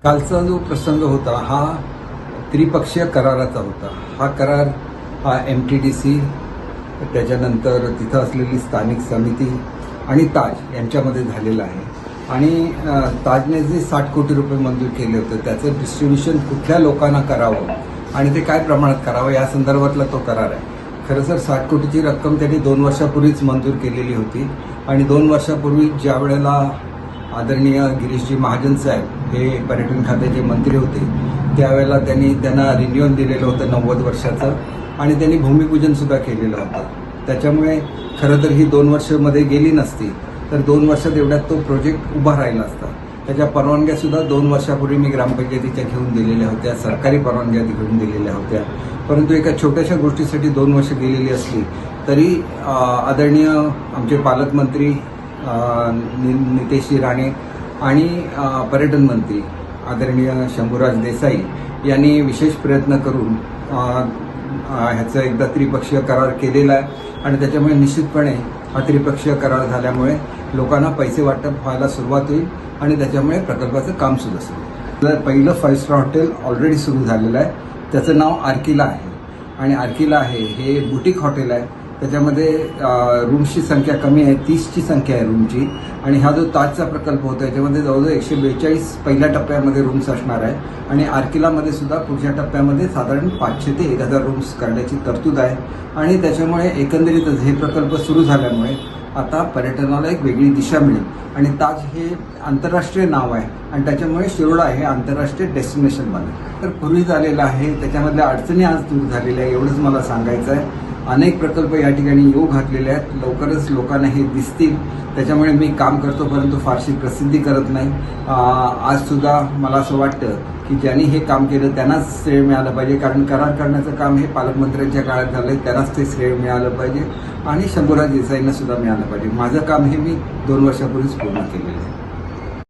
कालचा जो प्रसंग होता हा त्रिपक्षीय कराराचा होता. हा करार हा MTDC, त्याच्यानंतर तिथं असलेली स्थानिक समिती आणि ताज यांच्यामध्ये झालेला आहे. आणि ताजने जे 60 कोटी रुपये मंजूर केले होते त्याचं डिस्ट्रीब्युशन कुठल्या लोकांना करावं आणि ते काय प्रमाणात करावं या संदर्भातला तो करार आहे. खरं तर 60 कोटीची रक्कम त्यांनी 2 वर्षापूर्वीच मंजूर केलेली होती आणि 2 वर्षापूर्वी ज्या वेळेला आदरणीय गिरीशजी महाजन साहेब हे पर्यटन खात्याचे मंत्री होते त्यावेळेला त्यांना रिन्युअल दिलेलं होतं 90 वर्षाचं आणि त्यांनी भूमिपूजनसुद्धा केलेलं होतं. त्याच्यामुळे खरं तर ही 2 वर्षामध्ये गेली नसती तर 2 वर्षात एवढ्यात तो प्रोजेक्ट उभा राहिला असता. त्याच्या परवानग्यासुद्धा 2 वर्षापूर्वी मी ग्रामपंचायतीच्या घेऊन दिलेल्या होत्या, सरकारी परवानग्या घेऊन दिलेल्या होत्या. परंतु एका छोट्याशा गोष्टीसाठी 2 वर्ष गेलेली असली तरी आदरणीय आमचे पालकमंत्री नितेशजी राणे आणि पर्यटन मंत्री आदरणीय शंभूराज देसाई यांनी विशेष प्रयत्न करून ह्याचं एकदा त्रिपक्षीय करार केलेला आहे आणि त्याच्यामुळे निश्चितपणे हा त्रिपक्षीय करार झाल्यामुळे लोकांना पैसे वाटप व्हायला सुरुवात होईल आणि त्याच्यामुळे प्रकल्पाचं काम सुरू असेल. तर पहिलं 5 स्टार हॉटेल ऑलरेडी सुरू झालेलं आहे. त्याचं नाव आर्किला आहे आणि आर्किला आहे हे बुटीक हॉटेल आहे. त्याच्यामध्ये रूम्सची संख्या कमी आहे, 30ची संख्या आहे रूमची. आणि हा जो ताजचा प्रकल्प होता याच्यामध्ये जवळजवळ 142 पहिल्या टप्प्यामध्ये रूम्स असणार आहे आणि आर्किलामध्ये सुद्धा पुढच्या टप्प्यामध्ये साधारण 500 ते 1000 रूम्स करण्याची तरतूद आहे. आणि त्याच्यामुळे एकंदरीतच हे प्रकल्प सुरू झाल्यामुळे आता पर्यटनाला एक वेगळी दिशा मिळेल आणि ताज हे आंतरराष्ट्रीय नाव आहे आणि त्याच्यामुळे शिरोडा हे आंतरराष्ट्रीय डेस्टिनेशन बनेल. तर पूर्वी झालेलं आहे त्याच्यामधल्या अडचणी आज दूर झालेल्या आहे एवढंच मला सांगायचं आहे. अनेक प्रकल्प या ठिकाणी येऊ घातलेले आहेत, लवकरच लोकांना हे दिसतील. त्याच्यामुळे मी काम करतो परंतु फारशी प्रसिद्धी करत नाही. आज सुद्धा मला असं वाटतं की ज्यांनी हे काम केलं त्यांनाच श्रेय मिळालं पाहिजे, कारण करार करण्याचं काम हे पालकमंत्र्यांच्या काळात झालं त्यांनाच ते श्रेय मिळालं पाहिजे आणि शंभूराज देसाईंना सुद्धा मिळालं पाहिजे. माझं काम हे मी 2 वर्षापूर्वीच पूर्ण केलेलं आहे.